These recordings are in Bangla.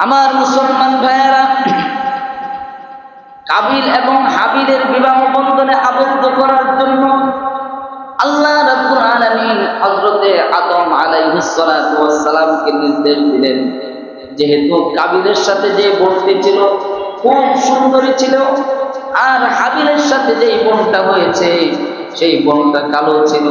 আমার মুসলমান ভাইয়েরা, কাবিল এবং হাবিলের বিবাহ বন্ধনে আবদ্ধ করার জন্য আল্লাহ রাব্বুল আলামিন হযরতে আদম আলাইহিস সালাতু ওয়াস সালামকে নির্দেশ দিলেন, যেহেতু কাবিলের সাথে যে বোনটি ছিল খুব সুন্দরী ছিল, আর হাবিলের সাথে যেই বোনটা হয়েছে সেই বোনটা কালো ছিল।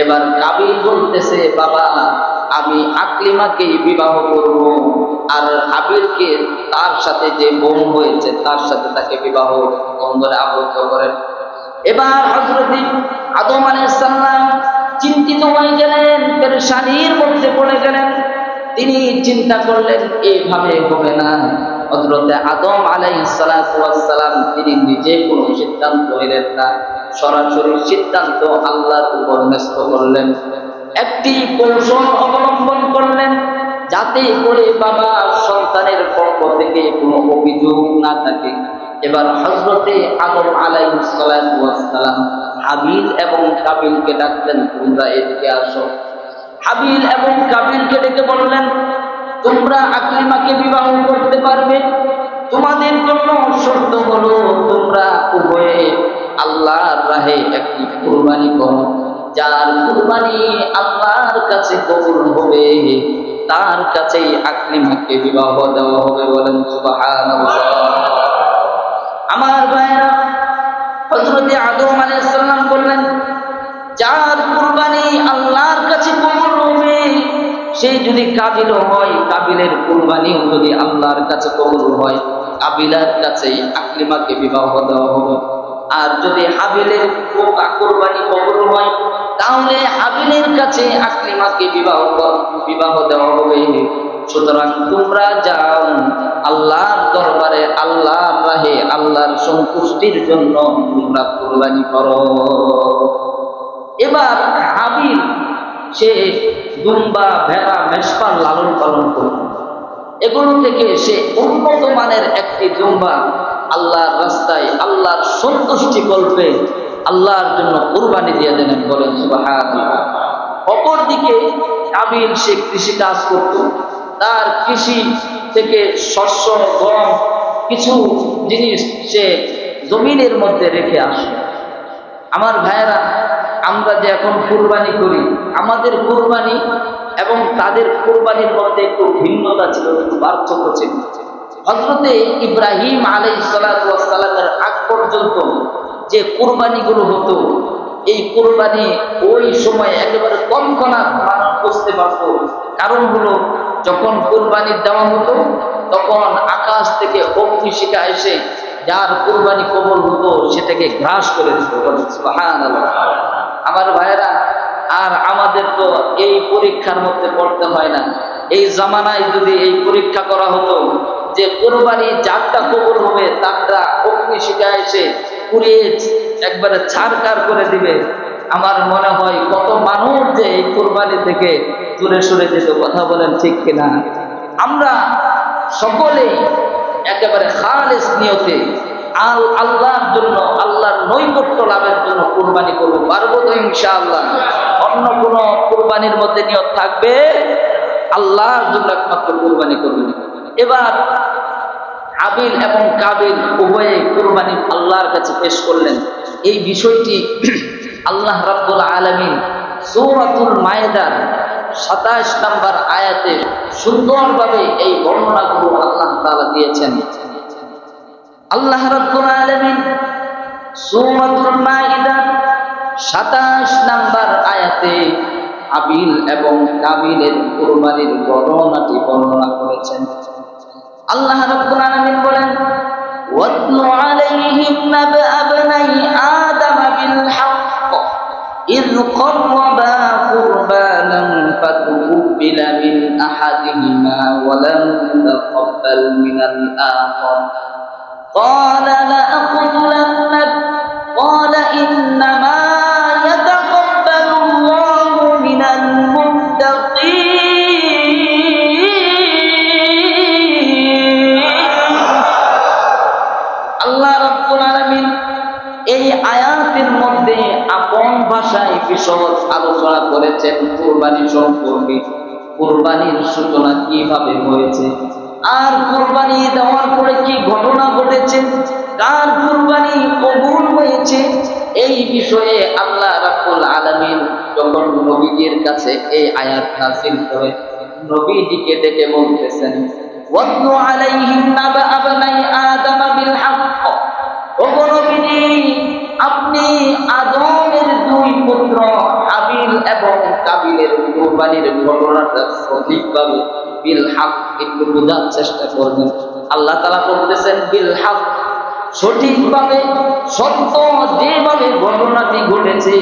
এবার কাবিল বলতেছে, বাবা আমি আকলিমাকে বিবাহ করব, আর হাবিলকে তার সাথে যে বোন হয়েছে তার সাথে তাকে বিবাহ বন্ধনে আবদ্ধ করেন। এবার হযরত আদম আলাইহিস সালাম চিন্তিত হয়ে গেলেন, পেরেশানির মধ্যে পড়ে গেলেন। তিনি চিন্তা করলেন এইভাবে হবে না। হযরত আদম আলাইহিস সালাম তিনি নিজে কোনো সিদ্ধান্ত নিলেন না, সরাসরি সিদ্ধান্ত আল্লাহর উপর ন্যস্ত করলেন। একটি কৌশল অবলম্বন করলেন, যাতে করে বাবা সন্তানের পক্ষ থেকে কোনো অভিযোগ না থাকে। এবার হযরতে আদম আলাইহিস সালাম হাবিল এবং কাবিলকে ডাকলেন, তোমরা এদিকে আসো। হাবিল এবং কাবিলকে ডেকে বললেন, তোমরা আকলিমাকে বিবাহ করতে পারবে, তোমাদের জন্য শর্ত হলো তোমরা উভয়ে আল্লাহর রাহে একটি কুরবানি করো। যার কুরবানি আল্লাহর কাছে কবুল হবে তার কাছেই আকলিমাকে বিবাহ দেওয়া হবে। বলেন সুবহানাল্লাহ। আমার ভাইরা, হযরত আদম আলাইহিস সালাম বললেন, যার কুরবানি আল্লাহর কাছে কবুল হবে সে যদি কাবিল হয়, কাবিলের কুরবানিও যদি আল্লাহর কাছে কবুল হয়, কাবিলার কাছে আকলিমাকে বিবাহ দেওয়া হবে। আর যদি হাবিলের কুরবানি কবুল হয় তাহলে হাবিলের কাছে আকলিমাকে বিবাহ দেওয়া হবে। সুতরাং তোমরা যাও আল্লাহর দরবারে, আল্লাহর রাহে, আল্লাহর সন্তুষ্টির জন্য তোমরা কুরবানি করো। এবার হাবিল সে দুম্বা, ভেড়া, মেষপাল লালন পালন করল। এগুলো থেকে সে উন্নত মানের একটি দুম্বা আল্লাহর রাস্তায়, আল্লাহর সন্তুষ্টি কল্পে আল্লাহর জন্য কুরবানি দিয়ে দিলেন। বলেন সুবহানাল্লাহ। অপরদিকে কাবিল সে কৃষি কাজ করত, তার কৃষি থেকে শস্য, গম, কিছু জিনিস সে জমিনের মধ্যে রেখে আসে। আমার ভাইয়েরা, আমরা যে এখন কুরবানি করি, আমাদের কুরবানি এবং তাদের কুরবানির মধ্যে একটু ভিন্নতা ছিল, একটু পার্থক্য ছিল। হযরতে ইব্রাহিম আলাইহিস সালামের আগ পর্যন্ত যে কুরবানিগুলো হতো, এই কুরবানি ওই সময় একেবারে তৎক্ষণাৎ মানুষ বুঝতে পারত। কারণ হলো, যখন কুরবানি দেওয়া হতো তখন আকাশ থেকে অগ্নিশিখা এসে যার কুরবানি কবুল হতো সেটাকে গ্রাস করে দিত। সুবহানাল্লাহ। আমার ভাইয়েরা, আর আমাদের তো এই পরীক্ষার মধ্যে পড়তে হয় না। এই জামানায় যদি এই পরীক্ষা করা হতো যে কুরবানি যারটা কবুল হবে তারটা অগ্নিশিখা এসে পুড়িয়ে একবারে ছারখার করে দিবে, আমার মনে হয় কত মানুষ যে এই কুরবানি থেকে দূরে সরে যেত। কথা বলেন ঠিক কিনা? আমরা সকলেই একেবারে খালেস নিয়তে আল্লাহর জন্য, আল্লাহর নৈকট্য লাভের জন্য কুরবানি করবো। পারবো তো ইনশাআল্লাহ? অন্য কোনো কুরবানির মধ্যে নিয়ত থাকবে? আল্লাহর জন্য একমাত্র কুরবানি করবেন। এবার হাবিল এবং কাবিল উভয়ে কুরবানি আল্লাহর কাছে পেশ করলেন। এই বিষয়টি আল্লাহ রাব্বুল আলামিন সূরাতুল মায়েদার 27 নম্বর আয়াতে সুন্দরভাবে এই বর্ণনাগুলো আল্লাহ তাআলা দিয়েছেন। আল্লাহ রাব্বুল আলামিন সূরাতুল মায়েদার 27 নম্বর আয়াতে হাবিল এবং কাবিলের কুরবানির বর্ণনাটি বর্ণনা করেছেন। আল্লাহ রাব্বুল আলামিন বলেন, ওয়াতলু আলাইহিম নাবআ বনাই আদম বিল হক ইয ক্বাররাবা কুরবানান ফাতুকবিলা মিন আহাদিহিমা ওয়া লাম তাকাব্বাল মিনাল আখar قال لأقتلنك قال إنما يتقبل الله من المتقين। আল্লাহ রাব্বুল আলামিন এই আয়াতের মধ্যে আপন ভাষায় বিশদ আলোচনা করেছেন কুরবানি সম্পর্কে। কুরবানির সূচনা কিভাবে হয়েছে, আর কুরবানি দেওয়ার পরে কি ঘটনা ঘটেছে, কার কুরবানি কবুল হয়েছে, এই বিষয়ে আল্লাহ রাব্বুল আলামিন যখন নবীজির কাছে এই আয়াত নাযিল করে নবীজিকে ডেকে বলতেছেন, ওয়াতলু আলাইহিম নাবা আবনাই আদম বিল হক। ওগো নবীজি, আপনি আদমের দুই পুত্র হাবিল এবং কাবিলের কুরবানির ঘটনাটা সঠিকভাবে বিল হক একটু বোঝার চেষ্টা করবেন। আল্লাহ তাআলা বলতেছেন বিল হক, সঠিকভাবে সত্য যেভাবে ঘটনাটি ঘটেছে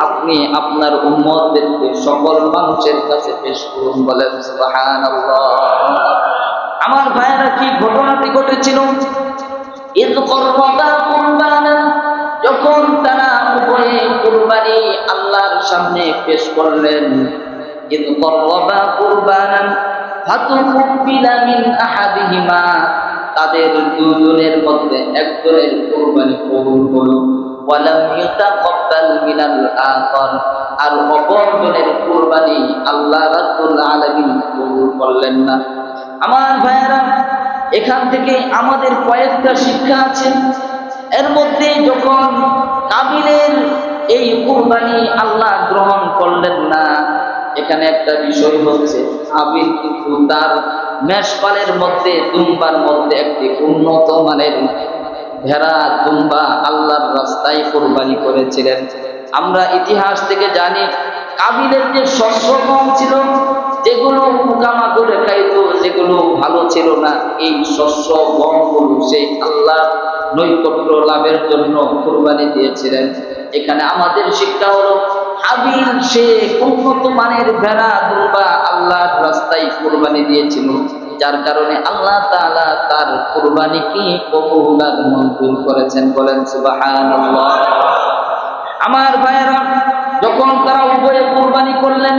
আপনি আপনার উম্মতদেরকে সকল মানুষের কাছে পেশ করুন। বলেন সুবহানাল্লাহ। আমার ভাইয়েরা, কি ঘটনাটি ঘটেছিল? ইয করবা কুরবানা, যখন তারা উভয়ে কুরবানি আল্লাহর সামনে পেশ করলেন। ইয করবা কুরবানা ফাতুকুবিলা মিন আহাদিহিমা, তাদের দুজনের মধ্যে একজনের কুরবানি কবুল হলো, ওয়ালাম ইয়াতাকাব্বাল মিনাল আখার, আর অপরজনের কুরবানি আল্লাহ রাব্বুল আলামিন কবুল করলেন না। আমার ভাইয়েরা, এখান থেকে আমাদের কয়েকটা শিক্ষা আছে। এর মধ্যে যখন কাবিলের এই কুরবানি আল্লাহ গ্রহণ করলেন না, এখানে একটা বিষয় হচ্ছে কাবিল কিন্তু তার মেষপালের মধ্যে, দুম্বার মধ্যে একটি উন্নত মানের ভেড়া দুম্বা আল্লাহর রাস্তায় কুরবানি করেছিলেন। আমরা ইতিহাস থেকে জানি কাবিলের যে শস্য গম ছিল, যেগুলো পোকামাকড়ে খাইতো, যেগুলো ভালো ছিল না, এই শস্য গমগুলো সেই আল্লাহর নৈকট্য লাভের জন্য কুরবানি দিয়েছিলেন। এখানে আমাদের শিক্ষা হলো হাবিল সে উন্নত মানের ভেড়া দুম্বা আল্লাহর রাস্তায় কুরবানি দিয়েছিল, যার কারণে আল্লাহ তাআলা তার কুরবানিকে কবুল আর মঞ্জুর করেছেন। বলেন সুবহানাল্লাহ। আমার ভাইয়েরা, যখন তারা উভয়ে কুরবানি করলেন,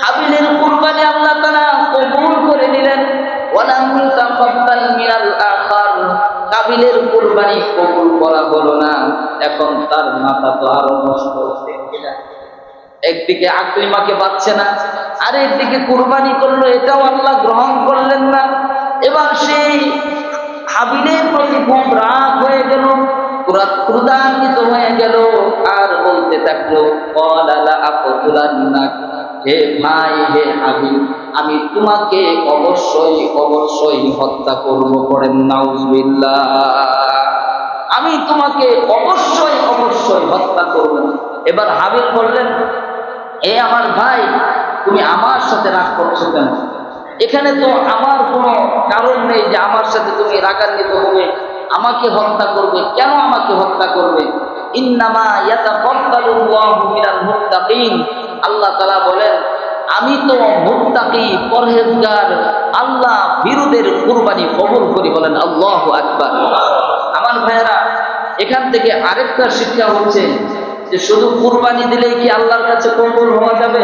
হাবিলের কুরবানি আল্লাহ তাআলা কবুল করে নিলেন, ওয়ালাম ইয়াতাকাব্বাল মিনাল আখার, কাবিলের কুরবানি কবুল করা হলো না। এখন তার মাথা তো আরো নষ্ট হচ্ছে কিনা, একদিকে আকলিমাকে পাচ্ছে না, আর একদিকে কুরবানি করলো, এটাও আল্লাহ গ্রহণ করলেন না। এবার সেই হাবিলের প্রতি খুব রাগ হয়ে গেল, ক্রোধান্বিত হয়ে গেল, আর বলতে থাকলো, ক্বালা আকুতুলান্নাক, হে ভাই, হে হাবিল, আমি তোমাকে অবশ্যই অবশ্যই হত্যা করব। পড়েন নাউজুবিল্লাহ। আমি তোমাকে অবশ্যই অবশ্যই হত্যা করব। এবার হাবিল বললেন, এ আমার ভাই, তুমি আমার সাথে রাগ করছো কেন? এখানে তো আমার কোনো কারণ নেই যে আমার সাথে তুমি রাগান্বিত হবে, আমাকে হত্যা করবে। কেন আমাকে হত্যা করবে? ইন্নামা ইয়াতাকাব্বালুল্লাহু মিনাল মুত্তাকিন, আল্লাহ তাআলা বলেন, আমি তো মুত্তাকি পরহেজগার আল্লাহ বিরুদের কুরবানি কবুল করি। বলেন আল্লাহু আকবার। আমার ভাইয়েরা, এখান থেকে আরেকটা শিক্ষা হচ্ছে যে শুধু কুরবানি দিলেই কি আল্লাহর কাছে কবুল হওয়া যাবে?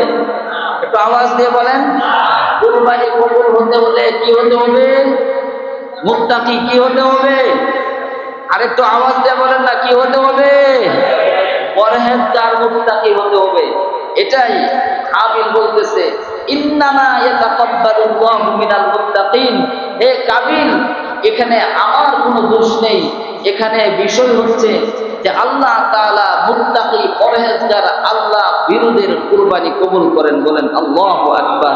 একটু আওয়াজ দিয়ে বলেন। কুরবানি কবুল হতে হলে কি হতে হবে? মুত্তাকি কি হতে হবে? আরেকটু আওয়াজ দিয়ে বলেন না, কি হতে হবে? পরহেজগার মুত্তাকি হতে হবে। এটাই কাবিল বলতেছে, ইন্নামা ইয়াতাকাব্বালুল্লাহু মিনাল মুত্তাকিন। হে কাবিল, এখানে আমার কোনো দোষ নেই। এখানে বিষয় হচ্ছে যে আল্লাহ তাআলা মুত্তাকি পরহেজগার আল্লাহ বিরুদের কুরবানি কবুল করেন। বলেন আল্লাহু আকবার।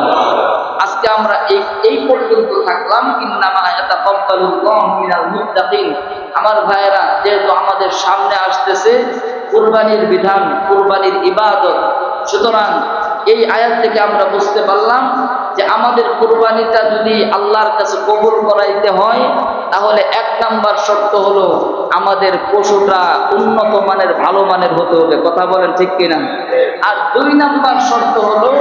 আজকে আমরা এই পর্যন্ত থাকলাম, ইন্নামা ইয়াতাকাব্বালুল্লাহু মিনাল মুত্তাকিন। আমার ভাইয়েরা, যেহেতু আমাদের সামনে আসতেছে কুরবানির বিধান, কুরবানির ইবাদত, সুতরাং এই আয়াত থেকে আমরা বুঝতে পারলাম যে আমাদের কুরবানিটা যদি আল্লাহর কাছে কবুল করাইতে হয়, তাহলে 1 নাম্বার শর্ত হলো আমাদের পশুটা উন্নত মানের, ভালো মানের হতে হবে। কথা বলেন ঠিক কিনা? আর 2 নাম্বার শর্ত হলো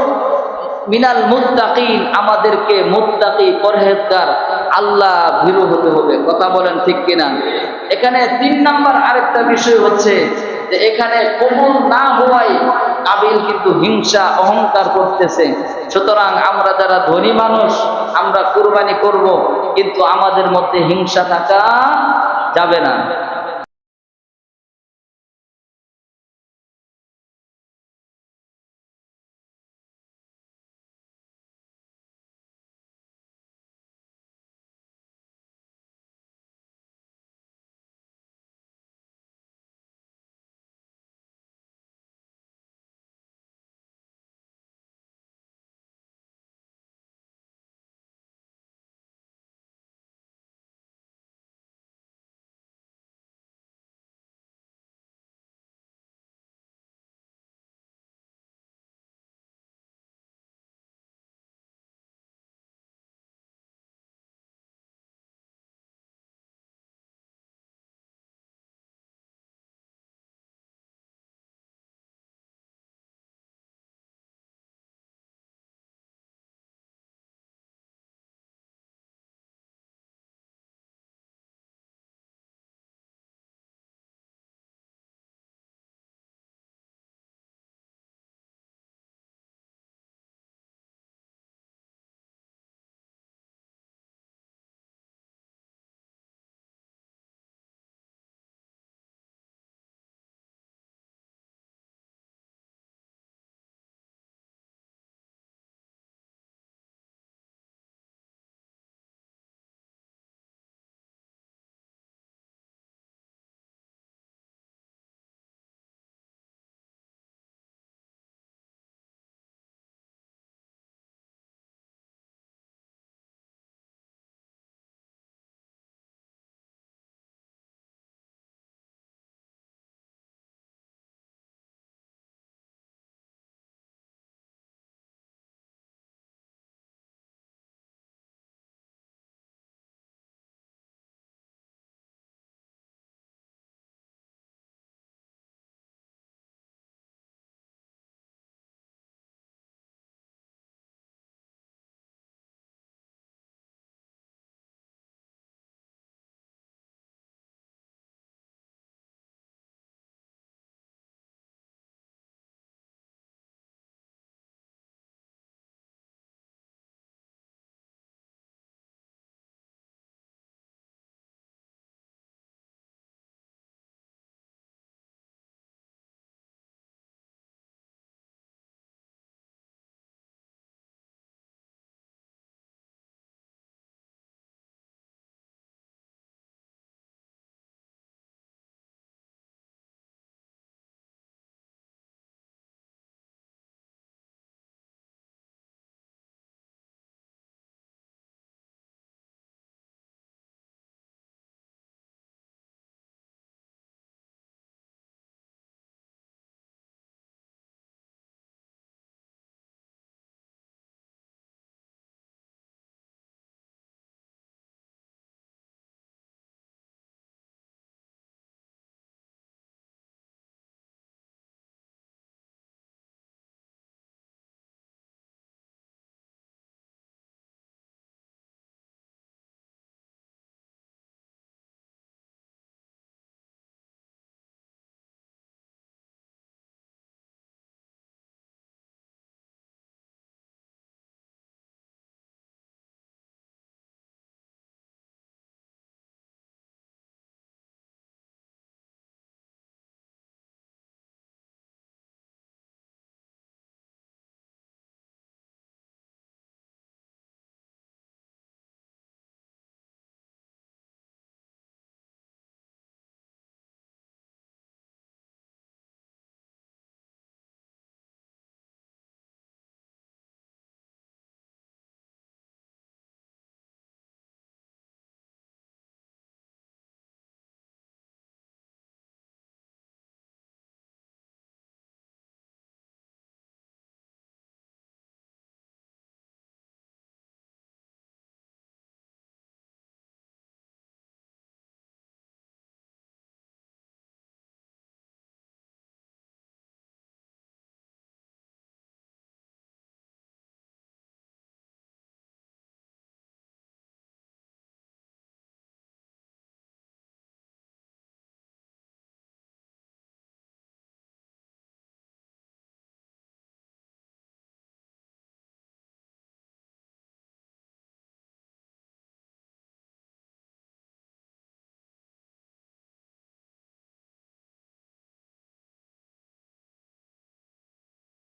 মিনাল মুত্তাকিন, আমাদেরকে মুত্তাকি পরহেজগার আল্লাহ ভীরু হতে হবে। কথা বলেন ঠিক কিনা? এখানে 3 নাম্বার আরেকটা বিষয় হচ্ছে যে এখানে কবুল না হওয়ায় কাবিল কিন্তু হিংসা অহংকার করতেছে। সুতরাং আমরা যারা ধনী মানুষ, আমরা কুরবানি করব, কিন্তু আমাদের মধ্যে হিংসা থাকা যাবে না।